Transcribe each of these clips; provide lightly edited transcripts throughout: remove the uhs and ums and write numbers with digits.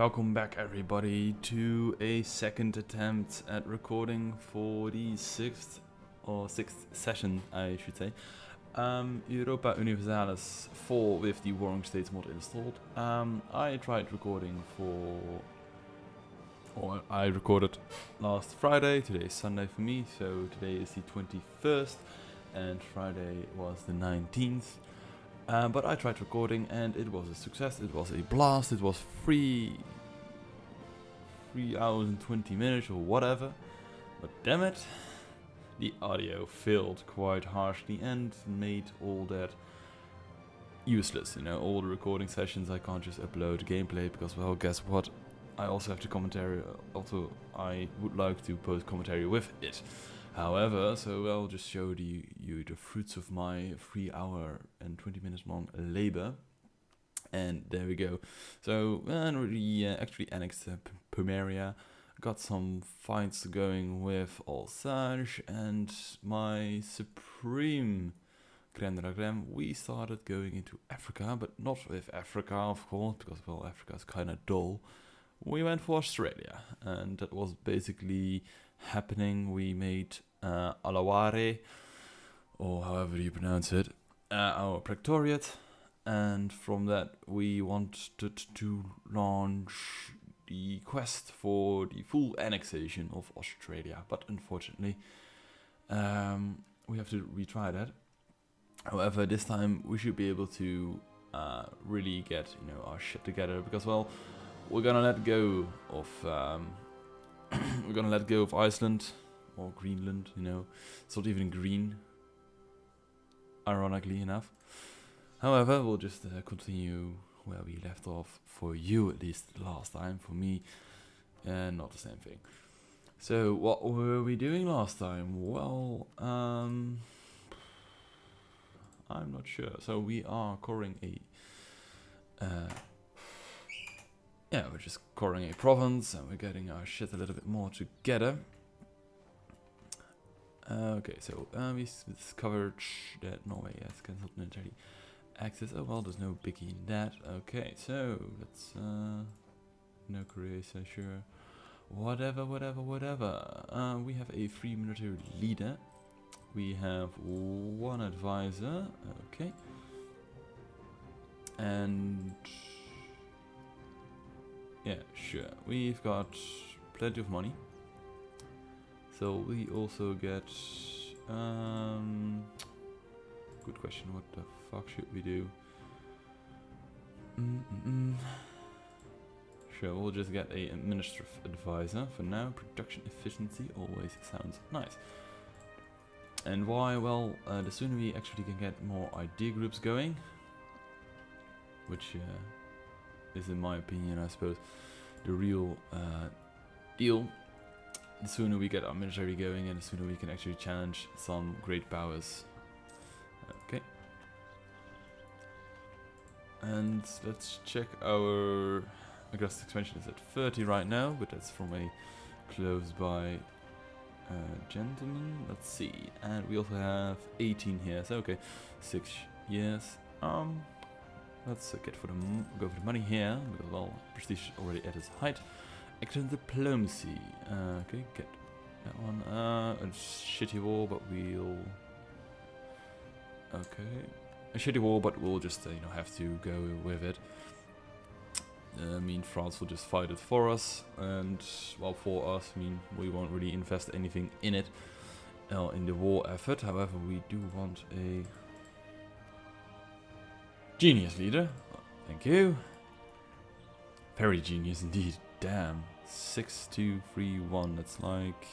Welcome back everybody to a second attempt at recording for the sixth session, I should say. Europa Universalis 4 with the Warring States mod installed. I tried recording I recorded last Friday. Today is Sunday for me, so today is the 21st and Friday was the 19th. But I tried recording and it was a success, it was a blast, it was 3 hours and 20 minutes or whatever. But damn it, the audio failed quite harshly and made all that useless. You know, all the recording sessions, I can't just upload gameplay because, well, guess what? I also have the commentary, although I would like to post commentary with it. However, so I'll just show you the fruits of my 3 hour and 20 minutes long labor. And there we go. So we actually annexed Pomeria, got some fights going with Alsace, and my supreme Crème, we started going into Africa, but not with Africa, of course, because, well, Africa is kind of dull. We went for Australia, and that was basically happening. We made Alaware, or however you pronounce it, our Protectorate, and from that we wanted to launch the quest for the full annexation of Australia, but unfortunately we have to retry that. However, this time we should be able to really get, you know, our shit together, because, well, we're gonna let go of Iceland or Greenland. You know, it's not even green, ironically enough. However, we'll just continue where we left off, for you at least last time. For me, not the same thing. So what were we doing last time? Well, I'm not sure. So we are coring we're just coring a province, and we're getting our shit a little bit more together. Okay, so we discovered that Norway has cancelled military access. Oh well, there's no biggie in that. Okay, so let's no Croatia, sure. Whatever. We have a free military leader. We have one advisor. Okay. And yeah, sure. We've got plenty of money. So we also get good question, what the fuck should we do? Sure, we'll just get a administrative advisor for now. Production efficiency always sounds nice. And why? Well, the sooner we actually can get more idea groups going, which is, in my opinion, I suppose, the real deal, the sooner we get our military going, and the sooner we can actually challenge some great powers. Okay. And let's check our aggressive expansion is at 30 right now, but that's from a close by gentleman. Let's see. And we also have 18 here, so okay, 6 years. Let's go for the money here, because, well, prestige is already at its height. Excellent diplomacy. Okay, get that one. A shitty war, but we'll. Okay, a shitty war, but we'll just have to go with it. I mean, France will just fight it for us, and, well, for us, I mean, we won't really invest anything in it, in the war effort. However, we do want a genius leader. Thank you. Very genius indeed. Damn. 6231. That's like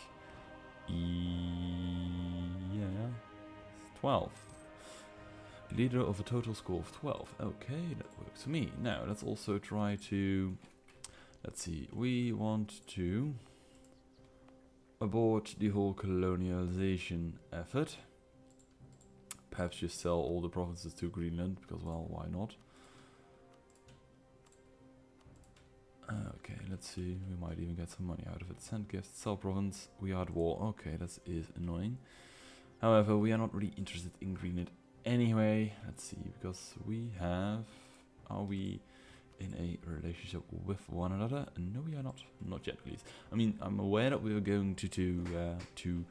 12. Leader of a total score of 12. Okay, that works for me. Now let's also try to. Let's see. We want to abort the whole colonialization effort. Perhaps just sell all the provinces to Greenland, because, well, why not? Okay, let's see. We might even get some money out of it. Send gifts, sell province. We are at war. Okay, that is annoying. However, we are not really interested in Greenland anyway. Let's see, because we have. Are we in a relationship with one another. No, we are not. Not yet, at least. I mean, I'm aware that we are going to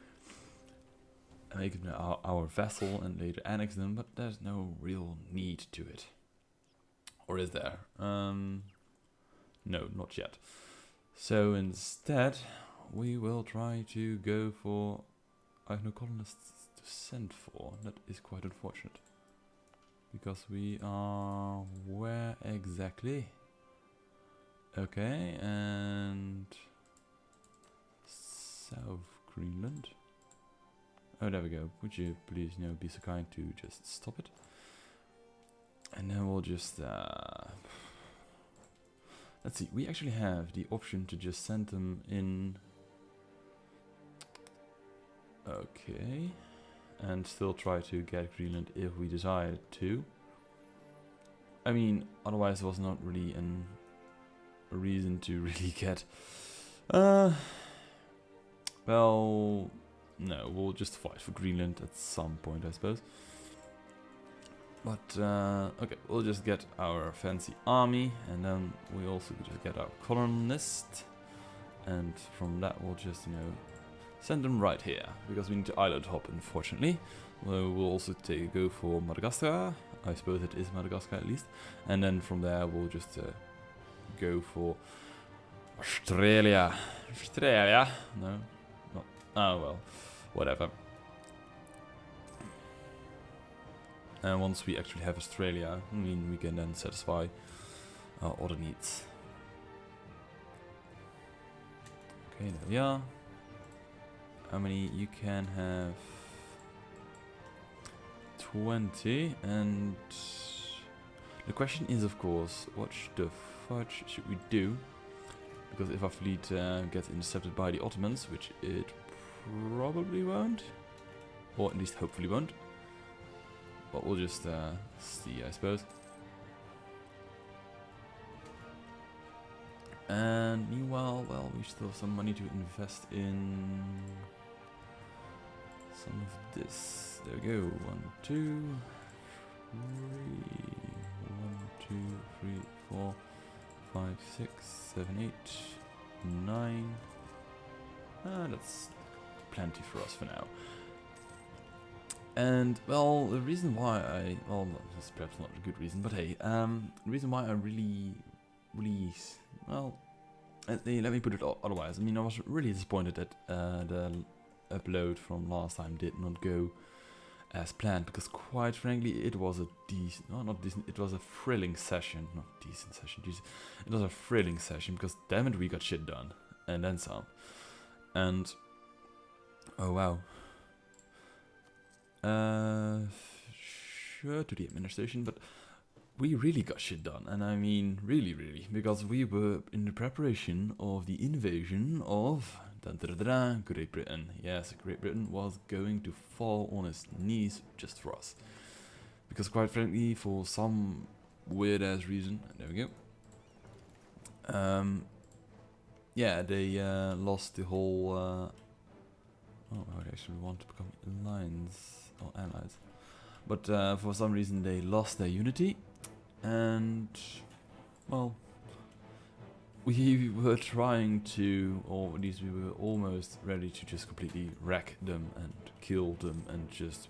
make them our vassal and later annex them, but there's no real need to it. Or is there? No, not yet. So instead, we will try to go for... I have no colonists to send for. That is quite unfortunate. Because we are... Where exactly? Okay, and... South Greenland. Oh, there we go. Would you please, be so kind to just stop it? And then we'll just... let's see, we actually have the option to just send them in... Okay. And still try to get Greenland if we decide to. I mean, otherwise there was not really a reason to really get... well, no, we'll just fight for Greenland at some point, I suppose. But, okay, we'll just get our fancy army, and then we also just get our colonist. And from that we'll just, send them right here, because we need to island hop, unfortunately. We'll also go for Madagascar. I suppose it is Madagascar at least. And then from there we'll just go for Australia. Australia? No, not. Oh well, whatever. And once we actually have Australia, I mean, we can then satisfy our other needs. Okay, there we are. How many? You can have 20, and the question is, of course, what the fudge should we do? Because if our fleet gets intercepted by the Ottomans, which it probably won't, or at least hopefully won't, but we'll just see, I suppose. And meanwhile, well, we still have some money to invest in some of this. There we go. 1, 2, 3. 1, 2, 3, 4, 5, 6, 7, 8, 9. That's plenty for us for now. And, well, the reason why well, that's perhaps not a good reason, but hey, the reason why I really, well, let me put it otherwise. I mean, I was really disappointed that the upload from last time did not go as planned, because quite frankly, it was a not decent, it was a thrilling session, not decent session, it was a thrilling session, because damn it, we got shit done, and then some, and, oh wow. Sure, to the administration, but we really got shit done, and I mean really, because we were in the preparation of the invasion of Great Britain. Yes, Great Britain was going to fall on its knees just for us, because quite frankly, for some weird ass reason, there we go. Yeah, they lost the whole. Oh, I actually want to become allies, but for some reason they lost their unity, and well, we were trying to, or at least we were almost ready to just completely wreck them and kill them and just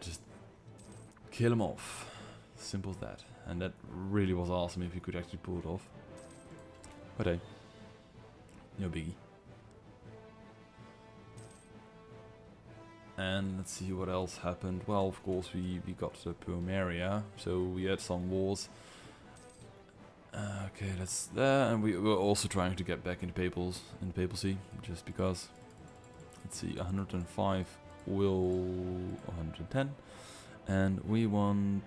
just kill them off, simple as that. And that really was awesome if you could actually pull it off. But hey, no biggie. And let's see what else happened. Well, of course, we got the Pomeria, so we had some wars. Okay, that's there, and we were also trying to get back in the papacy, just because. Let's see, 105 will 110, and we want.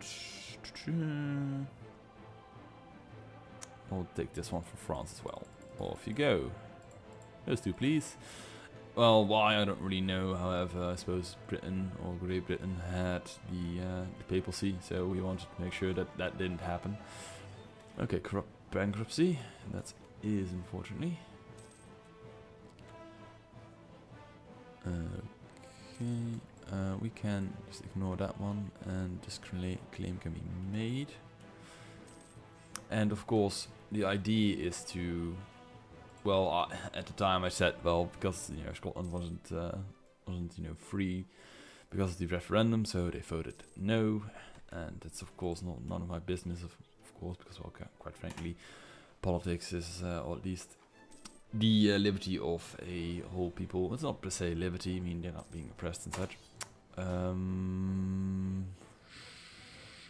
I'll take this one for France as well. Off you go. Those two, please. Well, why I don't really know. However, I suppose Britain or Great Britain had the papacy, so we wanted to make sure that that didn't happen. Okay, corrupt bankruptcy. That is unfortunately. Okay, we can just ignore that one, and this claim can be made. And of course, the idea is to, well, at the time I said, well, because Scotland wasn't free because of the referendum, so they voted no, and it's of course none of my business, of course, because, well, quite frankly, politics is, or at least the liberty of a whole people. It's not per se liberty. I mean, they're not being oppressed and such.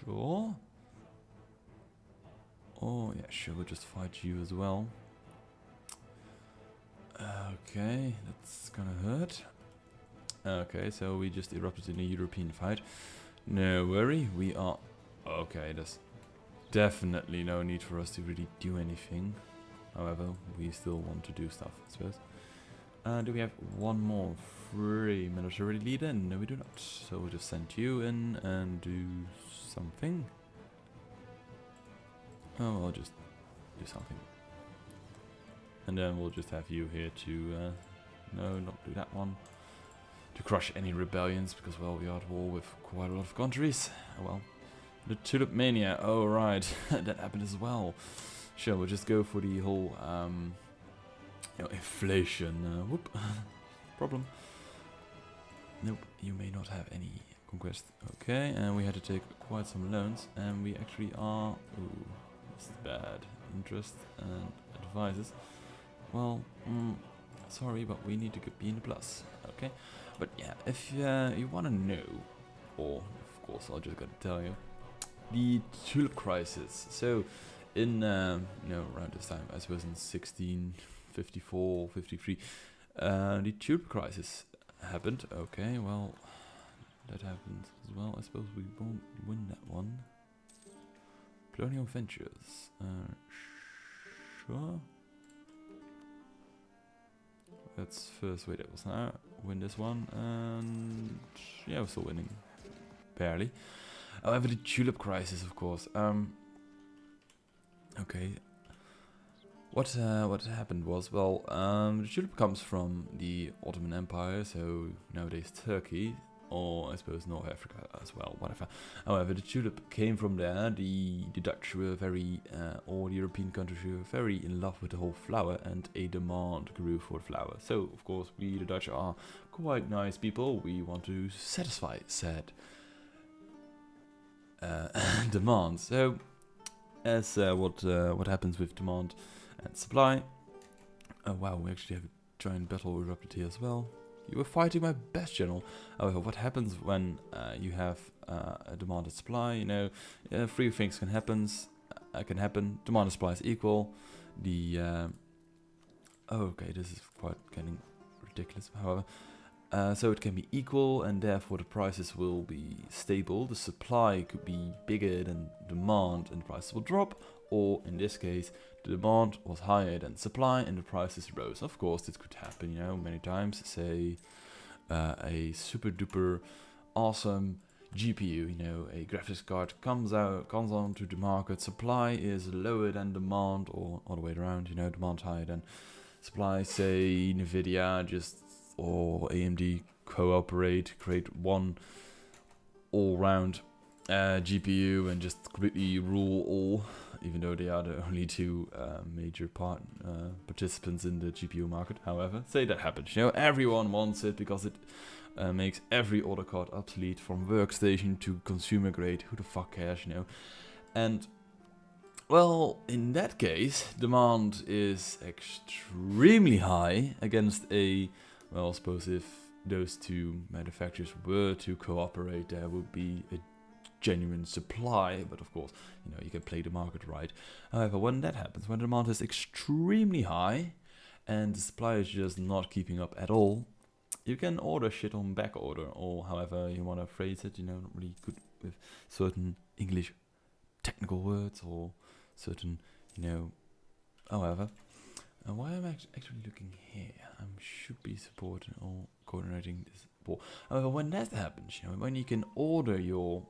Sure. Oh yeah, sure. We'll just fight you as well. Okay, that's gonna hurt. Okay, so we just erupted in a European fight. No worry, we are... Okay, there's definitely no need for us to really do anything. However, we still want to do stuff, I suppose. Do we have one more free military leader? No, we do not. So we'll just send you in and do something. Oh, I'll just do something. And then we'll just have you here to... no, not do that one. To crush any rebellions, because, well, we are at war with quite a lot of countries. Oh, well. The Tulip Mania. Oh, right. That happened as well. Sure, we'll just go for the whole inflation. Whoop. Problem. Nope, you may not have any conquest. Okay, and we had to take quite some loans, and we actually are... Ooh, that's bad. Interest and advisors. Well, sorry, but we need to be in the plus. Okay, but yeah, if you want to know, or of course I'll just gotta tell you, the tulip crisis. So in around this time, I suppose in 1654, 53, the tulip crisis happened. Okay, well, that happened as well. I suppose we won't win that one. Colonial Ventures. Sure. Let's first wait. It was now win this one, and yeah, we're still winning, barely. However, the tulip crisis, of course. Okay. What happened was, well, the tulip comes from the Ottoman Empire, so nowadays Turkey, or I suppose North Africa as well, whatever. However, the tulip came from there. The Dutch were very, all the European countries were very in love with the whole flower, and a demand grew for the flower. So, of course, we the Dutch are quite nice people. We want to satisfy said demand. So, as what happens with demand and supply? Oh wow, we actually have a giant battle erupted here as well. You were fighting my best general. However, what happens when you have a demand and supply? Three things can happen. Demand and supply is equal. Okay, this is quite getting ridiculous. However, so it can be equal, and therefore the prices will be stable. The supply could be bigger than demand, and the prices will drop. Or in this case, the demand was higher than supply, and the prices rose. Of course, this could happen, many times. Say a super duper awesome GPU, a graphics card comes onto the market. Supply is lower than demand, or all the way around. Demand higher than supply. Say Nvidia or AMD cooperate, create one all-round GPU and just completely rule all, even though they are the only two major participants in the GPU market. However, say that happens, everyone wants it because it makes every other card obsolete, from workstation to consumer grade. Who the fuck cares, And well, in that case, demand is extremely high against well, I suppose if those two manufacturers were to cooperate, there would be a genuine supply, but of course, you can play the market right. However, when that happens, when demand is extremely high and the supply is just not keeping up at all, you can order shit on back order, or however you want to phrase it, not really good with certain English technical words or certain, however. Why am I actually looking here? I should be supporting or coordinating this ball. However, when that happens, when you can order your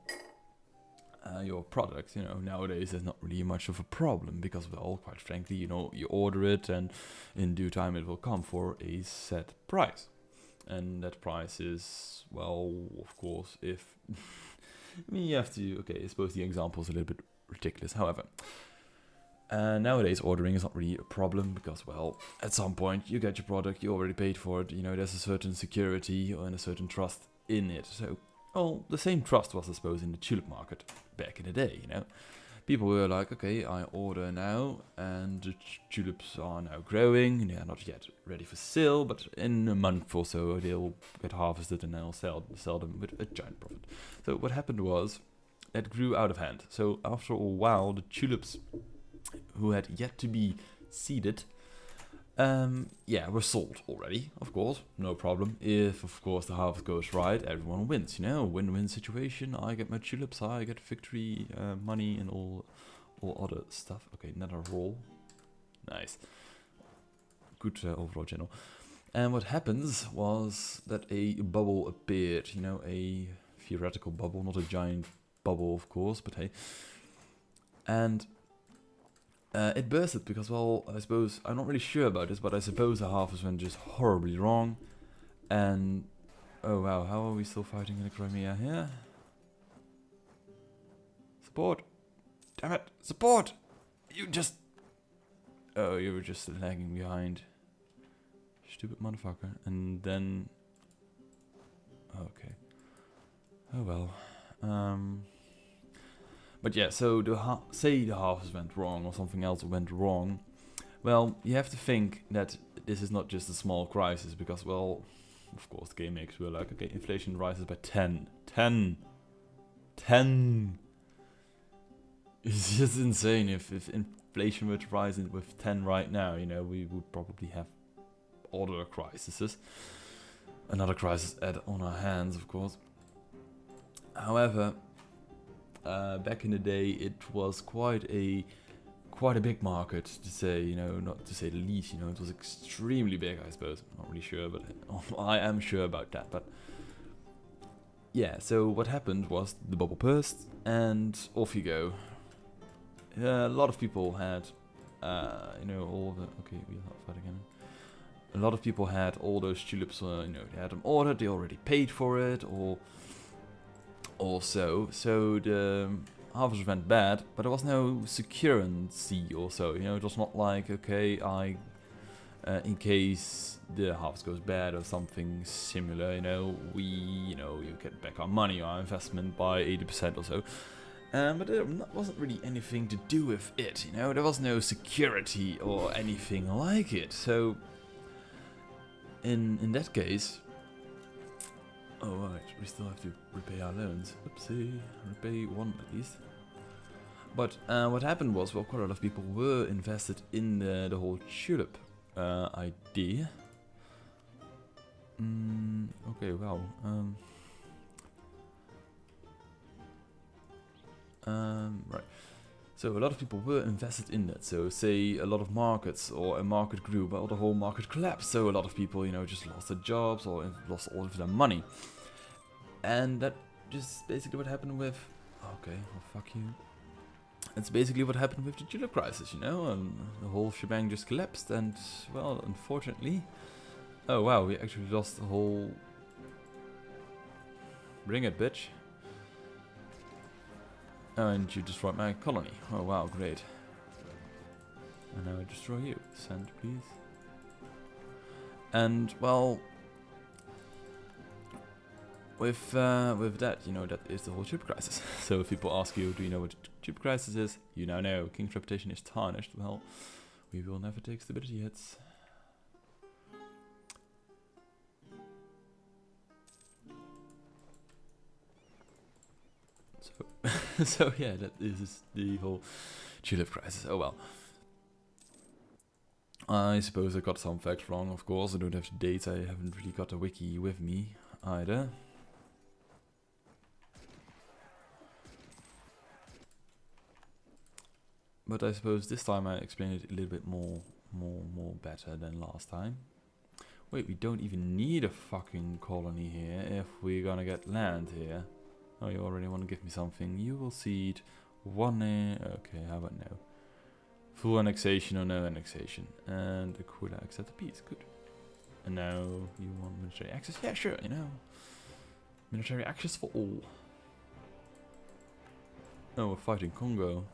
products, nowadays there's not really much of a problem, because, well, quite frankly, you order it and in due time it will come for a set price. And that price is, well, of course, if... I mean, you have to... Okay, I suppose the example is a little bit ridiculous. However, And nowadays ordering is not really a problem because, well, at some point you get your product, you already paid for it, you know, there's a certain security and a certain trust in it. So, well, the same trust was, I suppose, in the tulip market back in the day, you know. People were like, okay, I order now, and the tulips are now growing, they are not yet ready for sale, but in a month or so they'll get harvested and I'll sell them with a giant profit. So what happened was, it grew out of hand. So after a while, the tulips who had yet to be seeded, were sold already, of course, no problem. If, of course, the harvest goes right, everyone wins, you know, win-win situation. I get my tulips, I get victory, money, and all other stuff. Okay, another roll. Nice. Good overall channel. And what happens was that a bubble appeared, you know, a theoretical bubble, not a giant bubble, of course, but hey. And it bursted because, well, I suppose, I'm not really sure about this, but I suppose the harvest went just horribly wrong. And, oh wow, how are we still fighting in the Crimea here? Support! Damn it, support! Oh, you were just lagging behind. Stupid motherfucker. And then, okay. Oh well. But yeah, so say the harvest went wrong or something else went wrong. Well, you have to think that this is not just a small crisis because, well, of course, the game makers were like, okay, inflation rises by 10. 10! It's just insane. If inflation were to rise with 10 right now, you know, we would probably have other crises. Another crisis on our hands, of course. However, back in the day, it was quite a big market, to say, you know, not to say the least, you know, it was extremely big, I suppose. I'm not really sure, but I am sure about that. But yeah, so what happened was the bubble burst, and off you go. A lot of people had, you know, all the, okay, we are not fighting again. A lot of people had all those tulips, you know, they had them ordered, they already paid for it, or also, so the harvest went bad, but there was no security or so, you know, it was not like, okay, in case the harvest goes bad or something similar, you know, you get back our money, our investment by 80% or so. But there wasn't really anything to do with it, you know, there was no security or anything like it, so in that case, oh right, we still have to repay our loans. Oopsie, repay one at least. But what happened was, well, quite a lot of people were invested in the whole tulip idea. Okay, well, right. So a lot of people were invested in that. So say a lot of markets or a market grew, but the whole market collapsed. So a lot of people, you know, just lost their jobs or lost all of their money. And that just basically what happened with, okay, well, fuck you. That's basically what happened with the tulip crisis, you know, and the whole shebang just collapsed. And, well, unfortunately, oh wow, we actually lost the whole, bring it, bitch. Oh, and you destroyed my colony. Oh wow, great. And now I destroy you. Send, please. And, well, with that, you know, that is the whole tulip crisis. So if people ask you, do you know what tulip crisis is? You now know. King's reputation is tarnished. Well, we will never take stability hits. So, so yeah, that is the whole tulip crisis. Oh well. I suppose I got some facts wrong, of course. I don't have the dates. I haven't really got a wiki with me either. But I suppose this time I explained it a little bit more better than last time. Wait, we don't even need a fucking colony here if we're gonna get land here. Oh, you already want to give me something. You will cede one. Okay, how about no? Full annexation or no annexation? And the cool accept the peace. Good. And now you want military access? Yeah, sure, you know. Military access for all. Oh, we're fighting Congo.